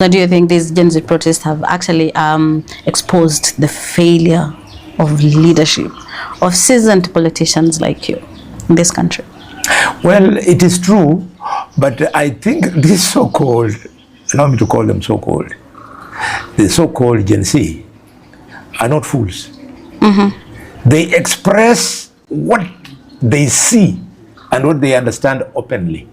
Now, do you think these Gen Z protests have actually exposed the failure of leadership of seasoned politicians like you in this country? Well, it is true, but I think this so-called, allow me to call them so-called, the so-called Gen Z are not fools. Mm-hmm. They express what they see and what they understand openly.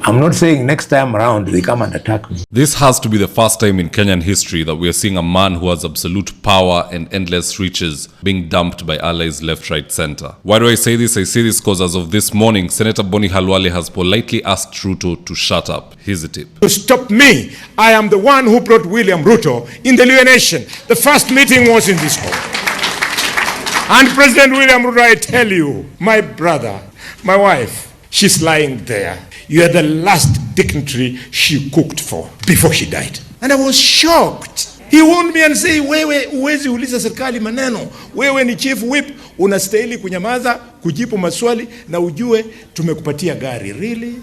I'm not saying next time around they come and attack me. This has to be the first time in Kenyan history that we are seeing a man who has absolute power and endless riches being dumped by allies left, right, center. Why do I say this? I say this because as of this morning, Senator Boni Khalwale has politely asked Ruto to shut up. Here's the tip. To stop me, I am the one who brought William Ruto in the Luhya nation. The first meeting was in this hall. And President William Ruto, I tell you, my brother, my wife, she's lying there. You are the last dignitary she cooked for before she died. And I was shocked. He warned me and say, wewe uwezi uliza serikali maneno. Wewe ni chief whip, unastahili kunyamaza, kujibu maswali na ujue tumekupatia gari. Really?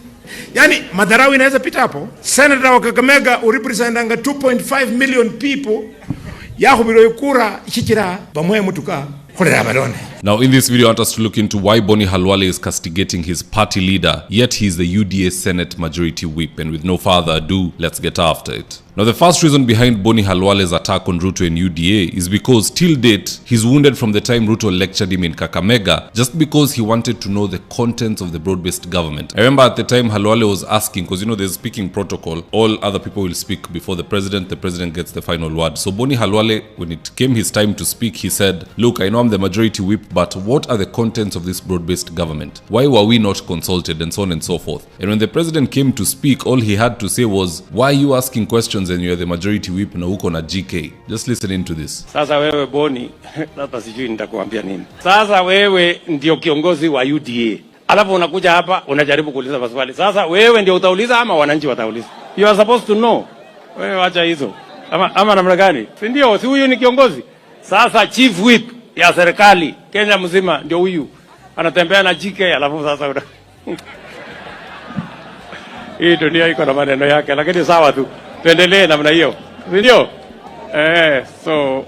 Yani madharau inaweza pita hapo. Senator wa Kakamega urepresentanga 2.5 million people. Yaho biro kura ichikira bamwe mutuka. Now in this video I want us to look into why Boni Khalwale is castigating his party leader, yet he is the UDA Senate Majority Whip, and with no further ado, let's get after it. Now the first reason behind Boni Khalwale's attack on Ruto and UDA is because till date, he's wounded from the time Ruto lectured him in Kakamega just because he wanted to know the contents of the broad-based government. I remember at the time Khalwale was asking, because you know there's speaking protocol, all other people will speak before the president gets the final word. So Boni Khalwale, when it came his time to speak, he said, look, I know I'm the majority whip, but what are the contents of this broad-based government? Why were we not consulted, and so on and so forth? And when the president came to speak, all he had to say was, why are you asking questions and you're the majority whip na uko na GK? Just listen into this. Sasa wewe Boni, hata sijui nitakuambia nini. Sasa wewe ndio kiongozi wa UDA. Alafu unakuja hapa unajaribu kuuliza maswali. Sasa wewe ndio utauliza ama wananchi watauliza? You are supposed to know. Wewe acha hizo. Ama namna gani? Si ndio? Si huyu ni kiongozi? Sasa chief whip ya serikali Kenya mzima ndio huyu. Anatembea na GK alafu sasa hii dunia iko na maneno yake, lakini sawa tu. Tuendelee namna hiyo. Ndio? So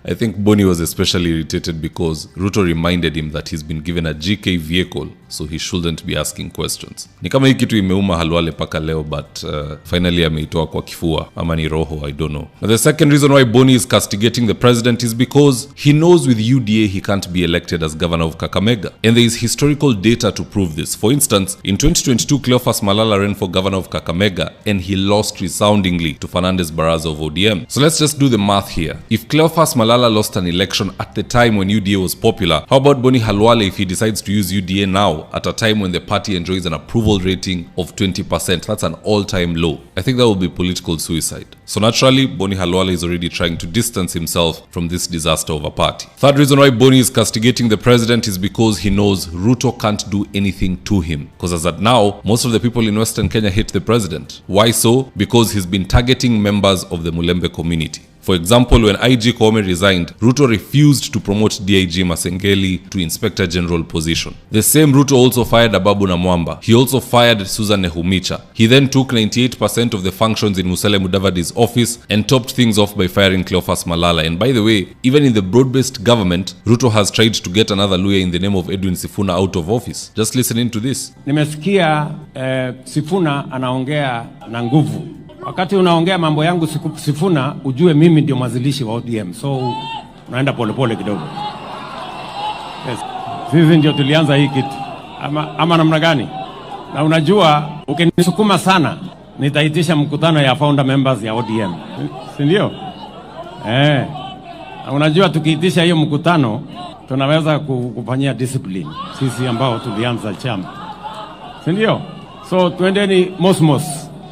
I think Boni was especially irritated because Ruto reminded him that he's been given a GK vehicle, so he shouldn't be asking questions. Ni kama hii kitu imeuma Khalwale paka leo, but finally ameitoa kwa kifua ama ni roho, I don't know. Now the second reason why Boni is castigating the president is because he knows with UDA he can't be elected as governor of Kakamega, and there is historical data to prove this. For instance, in 2022 Cleophas Malala ran for governor of Kakamega and he lost resoundingly to Fernandez Baraza of ODM. So let's just do the math here. If Cleophas Malala lost an election at the time when UDA was popular, how about Boni Khalwale if he decides to use UDA now at a time when the party enjoys an approval rating of 20%? That's an all-time low. I think that will be political suicide. So naturally, Boni Khalwale is already trying to distance himself from this disaster of a party. Third reason why Boni is castigating the president is because he knows Ruto can't do anything to him. Because as at now, most of the people in Western Kenya hate the president. Why so? Because he's been targeting members of the Mulembe community. For example, when IG Koome resigned, Ruto refused to promote DIG Masengeli to Inspector General position. The same Ruto also fired Ababu Namwamba. He also fired Susan Nehumicha. He then took 98% of the functions in Musalia Mudavadi's office and topped things off by firing Cleophas Malala. And by the way, even in the broad-based government, Ruto has tried to get another Luhya in the name of Edwin Sifuna out of office. Just listen into this. Nimesikia Sifuna anaongea na nguvu. Wakati unaongea mambo yangu Sifuna, ujue mimi ndio mwanzilishi wa ODM. So unaenda polepole kidogo. Yes. Sisi ndio tulianza hii kitu. Ama namna gani? Na unajua ukinisukuma sana nitaitisha mkutano ya founder members ya ODM. Si ndio? Na unajua tukiitisha hiyo mkutano tunaweza kufanyia discipline sisi ambao tulianza chama. Si ndio? So twendeni mosmos.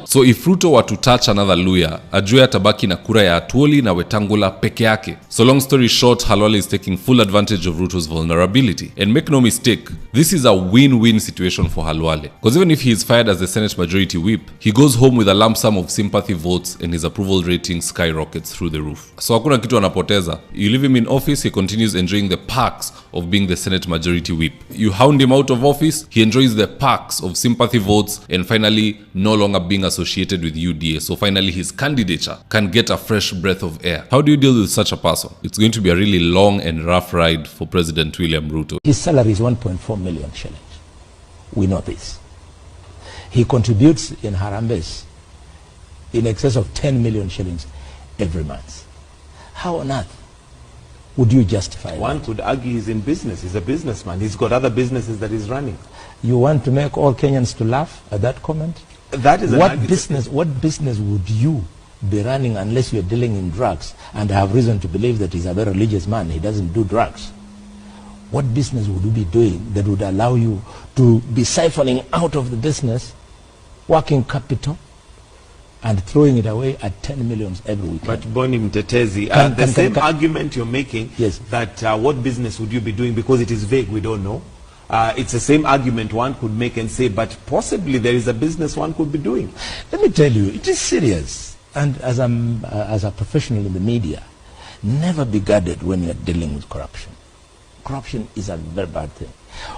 So if Ruto were to touch another Luhya, ajue atabaki na kura ya Atuoli na Wetangula peke yake. So long story short, Khalwale is taking full advantage of Ruto's vulnerability. And make no mistake, this is a win-win situation for Khalwale. Because even if he is fired as the Senate Majority Whip, he goes home with a lump sum of sympathy votes and his approval rating skyrockets through the roof. So hakuna kitu anapoteza. You leave him in office, he continues enjoying the perks of being the Senate Majority Whip. You hound him out of office, he enjoys the perks of sympathy votes and finally no longer being associated associated with UDA, so finally his candidature can get a fresh breath of air. How do you deal with such a person? It's going to be a really long and rough ride for President William Ruto. His salary is 1.4 million shillings. We know this. He contributes in Harambes in excess of 10 million shillings every month. How on earth would you justify One that? could argue he's in business. He's a businessman. He's got other businesses that he's running. You want to make all Kenyans to laugh at that comment? That is an What argument. business would you be running unless you're dealing in drugs? And I have reason to believe that he's a very religious man. He doesn't do drugs. What business would you be doing that would allow you to be siphoning out of the business working capital and throwing it away at 10 millions every week? But Boni Mtetezi, the same argument you're making, yes, that what business would you be doing, because it is vague, we don't know. It's the same argument one could make and say, but possibly there is a business one could be doing. Let me tell you, it is serious. And as a professional in the media, never be guarded when you're dealing with corruption. Corruption is a very bad thing.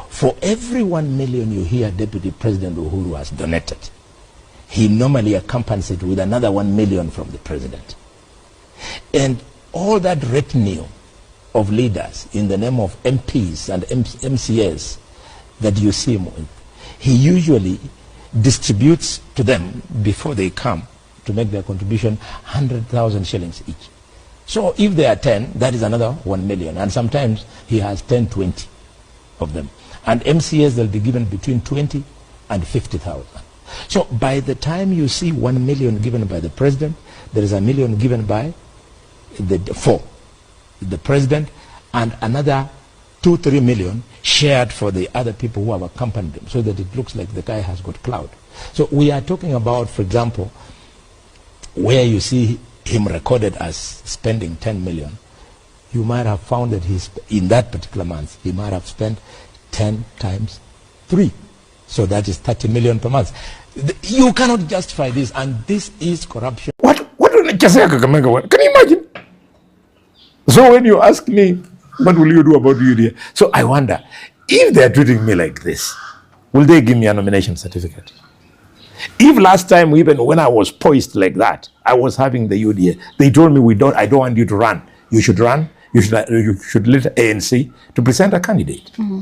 For every 1 million you hear Deputy President Uhuru has donated, he normally accompanies it with another 1 million from the president. And all that retinue of leaders in the name of MPs and MCAs that you see him with, he usually distributes to them before they come to make their contribution 100,000 shillings each. So if they are 10, that is another 1 million. And sometimes he has 10, 20 of them. And MCAs, they'll be given between 20 and 50,000. So by the time you see 1 million given by the president, there is a million given by the president, and another 2-3 million shared for the other people who have accompanied him, so that it looks like the guy has got clout. So we are talking about, for example, where you see him recorded as spending 10 million, you might have found that in that particular month, he might have spent 10 times 3. So that is 30 million per month. You cannot justify this, and this is corruption. What can you imagine? So when you ask me, what will you do about UDA? So I wonder, if they are treating me like this, will they give me a nomination certificate? If last time, even when I was poised like that, I was having the UDA, they told me, I don't want you to run. You should run. You should let ANC to present a candidate. Mm-hmm.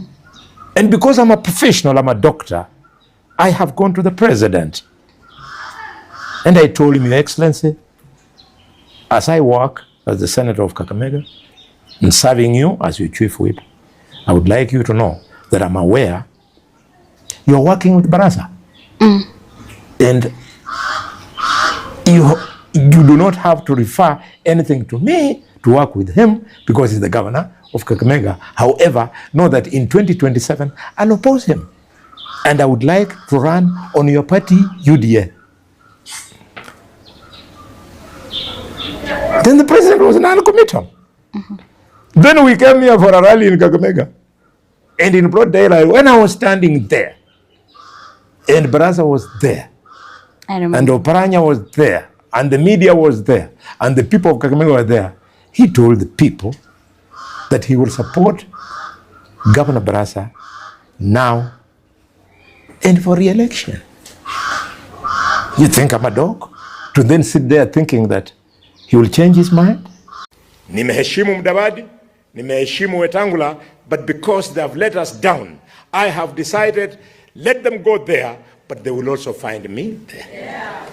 And because I'm a professional, I'm a doctor, I have gone to the president. And I told him, Your Excellency, as I work as the Senator of Kakamega and serving you as your chief whip, I would like you to know that I'm aware you're working with Barasa. Mm. And you do not have to refer anything to me to work with him because he's the governor of Kakamega. However, know that in 2027, I'll oppose him. And I would like to run on your party, UDA. Then the president was non-committal. Mm-hmm. Then we came here for a rally in Kakamega. And in broad daylight, when I was standing there, and Barasa was there, and Oparanya was there, and the media was there, and the people of Kakamega were there, he told the people that he will support Governor Barasa now and for re-election. You think I'm a dog? To then sit there thinking that he will change his mind? Nimeheshimu Mudavadi, nimeheshimu Wetangula, but because they have let us down, I have decided, let them go there, but they will also find me there. Yeah.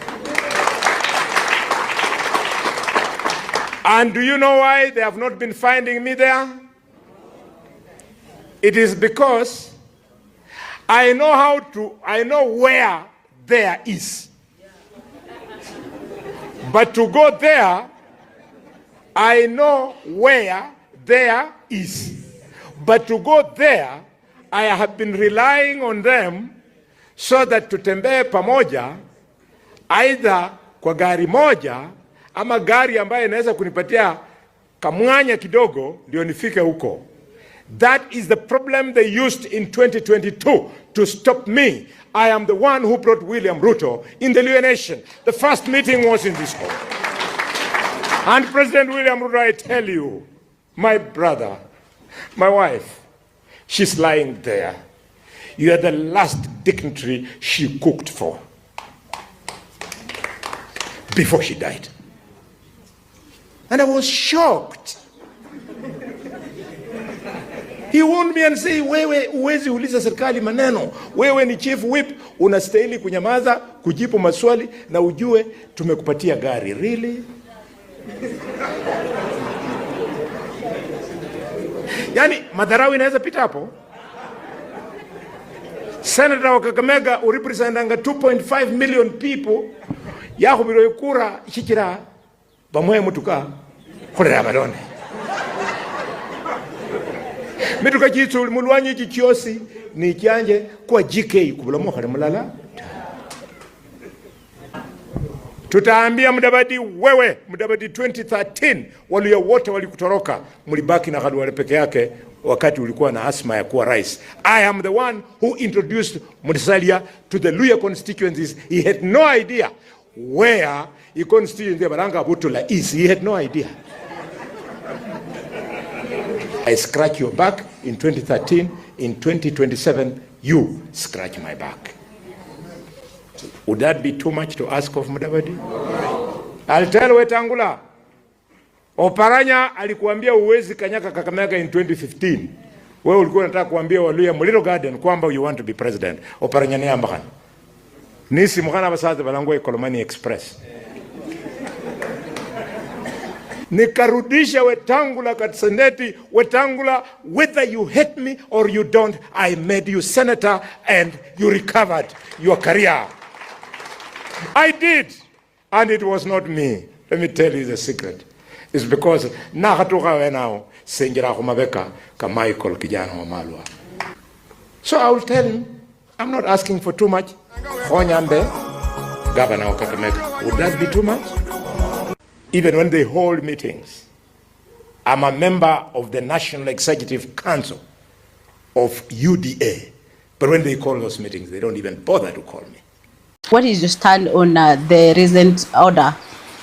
And do you know why they have not been finding me there? It is because I know where there is. But to go there, I know where there is. But to go there, I have been relying on them so that tutembee pamoja, either kwa gari moja ama gari ambaye inaweza kunipatia kamwanya kidogo ndio nifike huko. That is the problem they used in 2022 to stop me. I am the one who brought William Ruto in the Luhya nation. The first meeting was in this hall. And President William Ruto, I tell you, my brother, my wife, she's lying there. You are the last dignitary she cooked for. before she died. And I was shocked. He warned me and say, wewe uwezi uliza serikali maneno. Wewe ni chief whip, unastahili kunyamaza, kujibu maswali na ujue tumekupatia gari. Really? Yani madharau inaweza pita hapo. Senator wa Kakamega urepresentanga 2.5 million people yako biro kura shikira bamwe mutuka kolera balonde. Mituka jitu mulwanyi kikiosi ni kyanje kwa GK kubula mokale mulala. Tutaambia Mudavadi, wewe Mudavadi 2013 Waluhya wote walikutoroka, mlibaki na Khalwale peke yake wakati ulikuwa na asma ya kuwa rais. I am the one who introduced Musalia to the Luhya constituencies. He had no idea where the constituency ya Baranga Butula is. He had no idea. I scratch your back in 2013. In 2027, you scratch my back. Would that be too much to ask of Mudavadi? I'll tell Wetangula. Oparanya alikuambia uwezi kanyaka Kakamega in 2015. Wewe ulikuwa unataka kuambia Waluhya Muliro Garden kwamba you want to be president. Oparanya ni ambakana. Nisi mukana basaza balangwe Kolomani Express. Nikarudisha Wetangula katsendeti. Wetangula, whether you hate me or you don't, I made you senator and you recovered your career. I did, and it was not me. Let me tell you the secret. It's because na hatuka wenao senjira kumabeka ka Michael kijana wa Malwa. So I will tell him, I'm not asking for too much. Khonyambe, Governor of Kakamega. Would that be too much? Even when they hold meetings, I'm a member of the National Executive Council of UDA. But when they call those meetings, they don't even bother to call me. What is your stand on the recent order?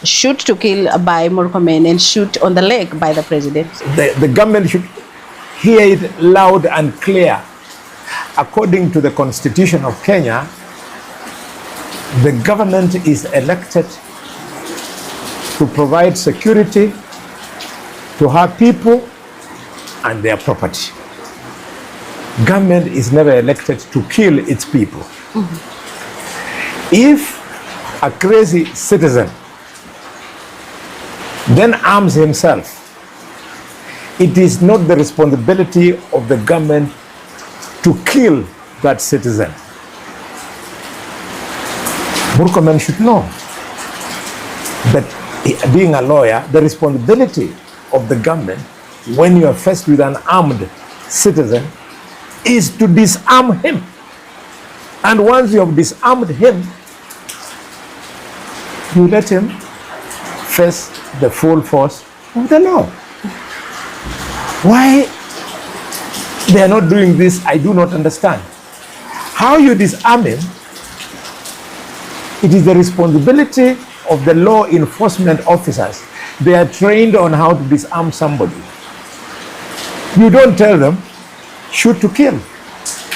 Shoot to kill by Murkomen and shoot on the leg by the president? The government should hear it loud and clear. According to the Constitution of Kenya, the government is elected to provide security to her people and their property. Government is never elected to kill its people. Mm-hmm. If a crazy citizen then arms himself, it is not the responsibility of the government to kill that citizen. Murkomen should know that being a lawyer, the responsibility of the government when you are faced with an armed citizen is to disarm him. And once you have disarmed him, you let him face the full force of the law. Why they are not doing this, I do not understand. How you disarm him, it is the responsibility of the law enforcement officers. They are trained on how to disarm somebody. You don't tell them, shoot to kill.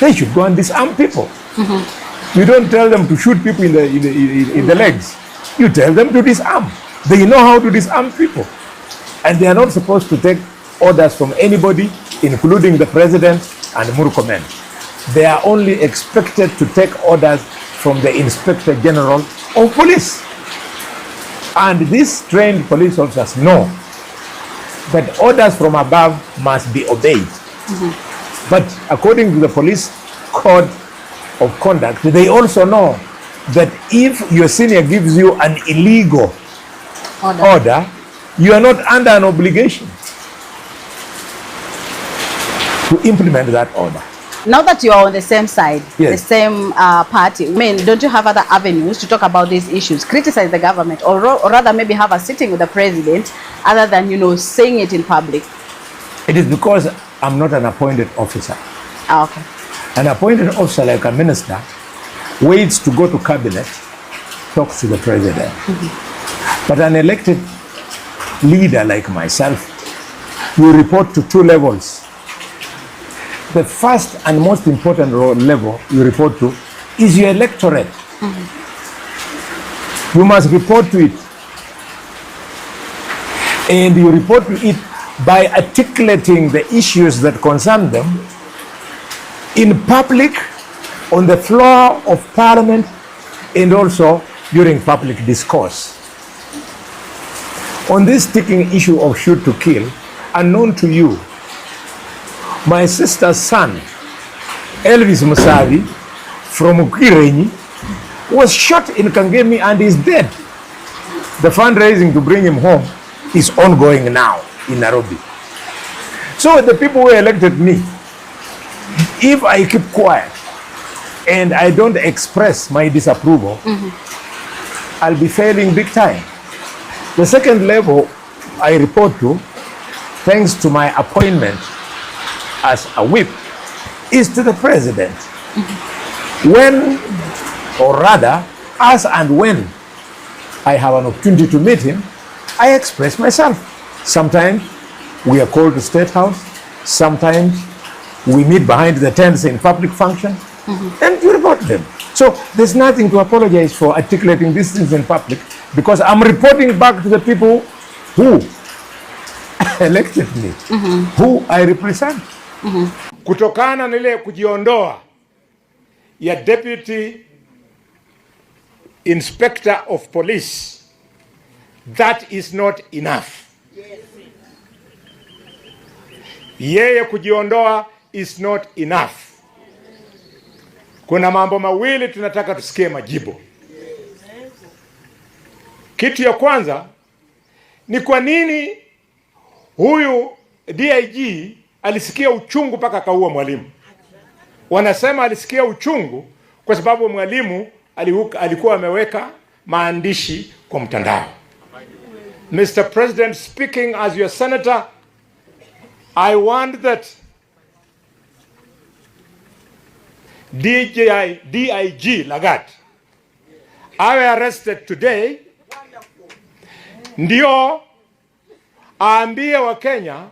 They should go and disarm people. Mm-hmm. You don't tell them to shoot people in the legs. You tell them to disarm. They know how to disarm people. And they are not supposed to take orders from anybody, including the president and Murkomen. They are only expected to take orders from the Inspector General of Police. And these trained police officers know that orders from above must be obeyed. Mm-hmm. But according to the police code of conduct, they also know that if your senior gives you an illegal order, you are not under an obligation to implement that order. Now that you are on the same side, yes, the same party, I mean, don't you have other avenues to talk about these issues, criticize the government, or rather maybe have a sitting with the president, other than, you know, saying it in public? It is because I'm not an appointed officer. Ah, okay. An appointed officer like a minister waits to go to cabinet, talks to the president. Mm-hmm. But an elected leader like myself, you report to two levels. The first and most important level you report to is your electorate. Mm-hmm. You must report to it and you report to it by articulating the issues that concern them in public, on the floor of parliament, and also during public discourse. On this sticking issue of shoot to kill, unknown to you, my sister's son, Elvis Musavi, from Ukirenyi, was shot in Kangemi and is dead. The fundraising to bring him home is ongoing now in Nairobi. So the people who elected me, if I keep quiet and I don't express my disapproval, I'll be failing big time. The second level I report to, thanks to my appointment as a whip, is to the president. When, or rather, as and when I have an opportunity to meet him, I express myself. Sometimes we are called to State House, sometimes we meet behind the tents in public function, and you report them. So there's nothing to apologize for articulating these things in public, because I'm reporting back to the people who elected me, who I represent. Kutokana na ile kujiondoa ya Deputy Inspector of Police, that is not enough. Yeye kujiondoa is not enough. Kuna mambo mawili tunataka tusikie majibu. Kitu ya kwanza ni kwa nini huyu DIG alisikia uchungu mpaka kaua mwalimu. Wanasema alisikia uchungu kwa sababu mwalimu alikuwa ameweka maandishi kwa mtandao. Mr. President, speaking as your senator, I want that DIG Lagat awe arrested today, ndio aambie wa Kenya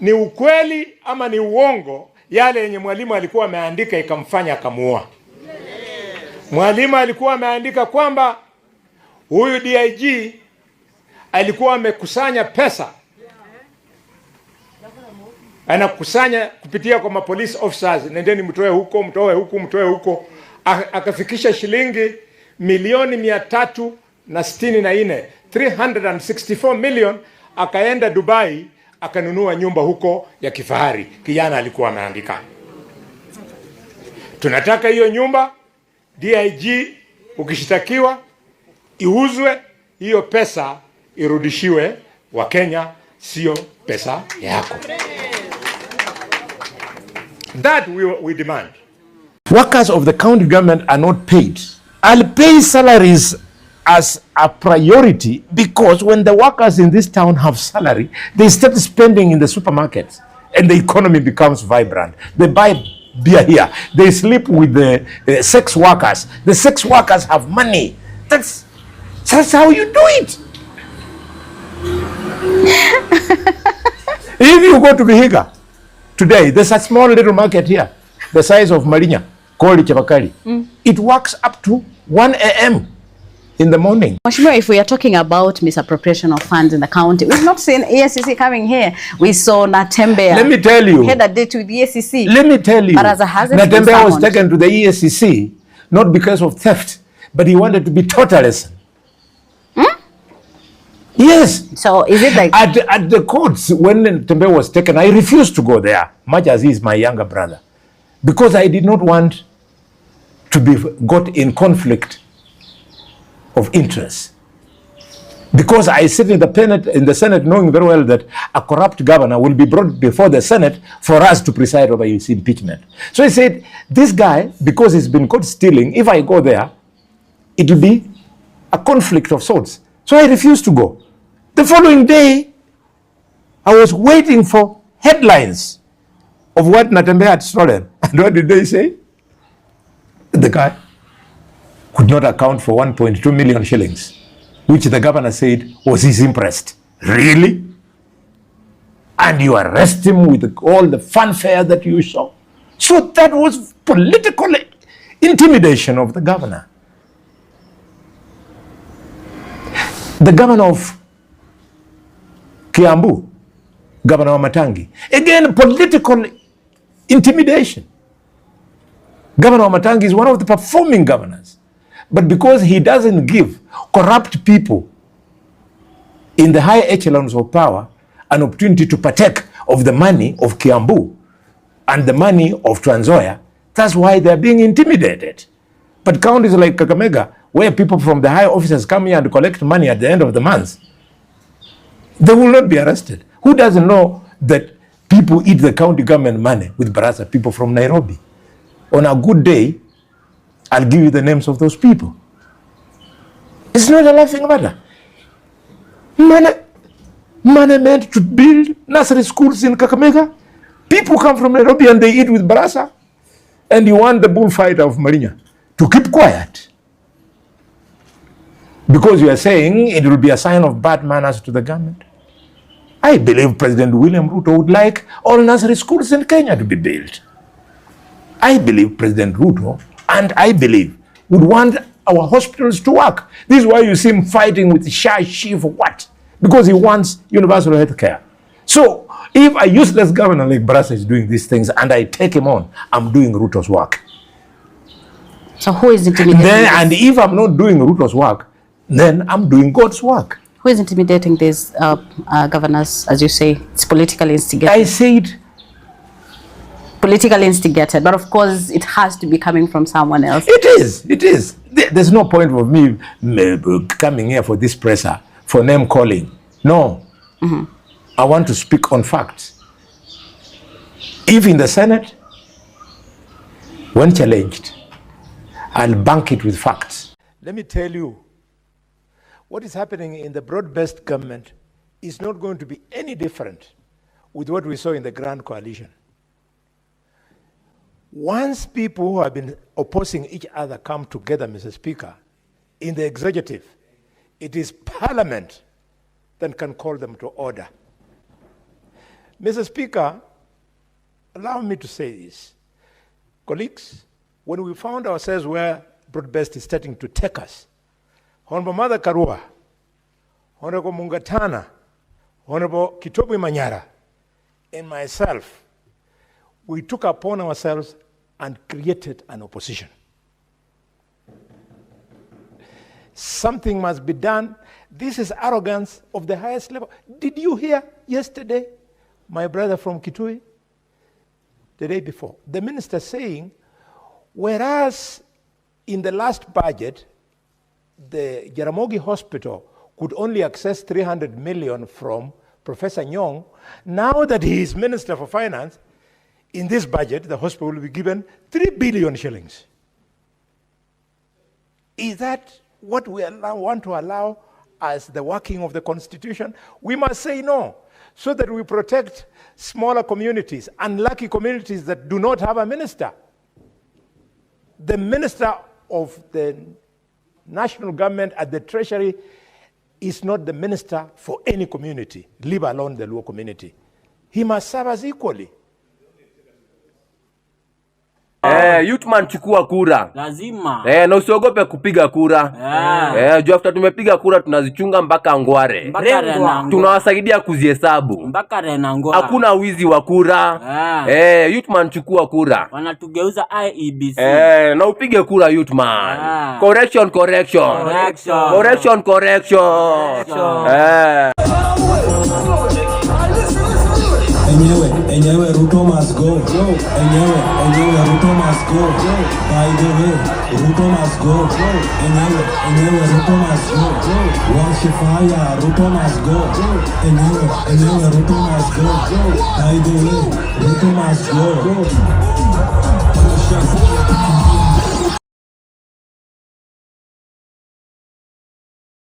ni ukweli ama ni uongo yale yenye mwalimu alikuwa ameandika ikamfanya akamuua. Mwalimu alikuwa ameandika kwamba huyu DIG alikuwa amekusanya pesa, anakusanya kupitia kwa ma police officers, nendeni mtoe huko, mtoe huku, mtoe huko, akafikisha shilingi milioni 364, 364 million, akaenda Dubai akanunua nyumba huko ya kifahari. Kijana alikuwa ameandika. Tunataka hiyo nyumba DIG ukishitakiwa iuzwe, hiyo pesa irudishiwe wa Kenya, sio pesa yako. That we demand. Workers of the county government are not paid. I'll pay salaries as a priority, because when the workers in this town have salary, they start spending in the supermarkets and the economy becomes vibrant. They buy beer here. They sleep with the sex workers. The sex workers have money. That's how you do it. If you go to Vihiga today, there's a small little market here, the size of Marinya, called Chabakari. It works up to 1 a.m. in the morning. Mheshimiwa, if we are talking about misappropriation of funds in the county, we've not seen EACC coming here. We saw Natembeya. Let me tell you. Had a date with the EACC. Let me tell you. But as a hazard, Natembeya was taken to the EACC not because of theft, but he wanted to be totalist. Yes. So is it like at the courts when Natembeya was taken, I refused to go there, much as he is my younger brother, because I did not want to be got in conflict of interest. Because I sit in the Senate knowing very well that a corrupt governor will be brought before the Senate for us to preside over his impeachment. So he said, this guy, because he's been caught stealing, if I go there, it will be a conflict of sorts. So I refused to go. The following day, I was waiting for headlines of what Natembeya had stolen. And what did they say? The guy could not account for 1.2 million shillings, which the governor said was his interest. Really? And you arrest him with all the fanfare that you saw? So that was political intimidation of the governor. The governor of Kiambu, Governor Matangi. Again, political intimidation. Governor Matangi is one of the performing governors. But because he doesn't give corrupt people in the high echelons of power an opportunity to partake of the money of Kiambu and the money of Trans Nzoia, that's why they're being intimidated. But counties like Kakamega, where people from the high officers come here and collect money at the end of the month, they will not be arrested. Who doesn't know that people eat the county government money with Barasa, people from Nairobi? On a good day, I'll give you the names of those people. It's not a laughing matter. Money meant to build nursery schools in Kakamega. People come from Nairobi and they eat with Barasa. And you want the bullfighter of Marinya to keep quiet. Because you are saying it will be a sign of bad manners to the government. I believe President William Ruto would like all nursery schools in Kenya to be built. I believe President Ruto and I believe would want our hospitals to work. This is why you see him fighting with Shah Chief what? Because he wants universal health care. So if a useless governor like Barasa is doing these things and I take him on, I'm doing Ruto's work. So who is intimidating And if I'm not doing Ruto's work, then I'm doing God's work. Who is intimidating these governors, as you say? It's politically instigated. I said politically instigated, but of course it has to be coming from someone else. It is. There's no point of me coming here for this presser, for name calling. No. I want to speak on facts. If in the Senate, when challenged, I'll bank it with facts. Let me tell you, what is happening in the broad-based government is not going to be any different with what we saw in the Grand Coalition. Once people who have been opposing each other come together, Mr. Speaker, in the executive, it is Parliament that can call them to order. Mr. Speaker, allow me to say this. Colleagues, when we found ourselves where broad-based is starting to take us, Honorable Mother Karua, Honorable Mungatana, Honorable Kitobu Manyara, and myself, we took upon ourselves and created an opposition. Something must be done. This is arrogance of the highest level. Did you hear yesterday, my brother from Kitui, the day before, the minister saying, whereas in the last budget, the Jaramogi Hospital could only access 300 million from Professor Nyong, now that he is Minister for Finance, in this budget, the hospital will be given 3 billion shillings. Is that what we want to allow as the working of the Constitution? We must say no, so that we protect smaller communities, unlucky communities that do not have a minister. The minister of the national government at the Treasury is not the minister for any community, leave alone the Luo community. He must serve us equally. Youthman chukua kura. Lazima. Na usiogope kupiga kura. Juu after tumepiga kura tunazichunga mpaka ngware. Tunawasaidia kuzihesabu. Mpaka rena ngware. Hakuna wizi wa kura. Youthman chukua kura. Wanatugeuza IEBC. Na upige kura Youthman. Correction. Enyewe Ruto must go. Enyewe Ruto must go. By the way, Ruto must go. Enyewe Ruto must go. Wash fire, Ruto must go. Enyewe Ruto must go. By the way, Ruto must go.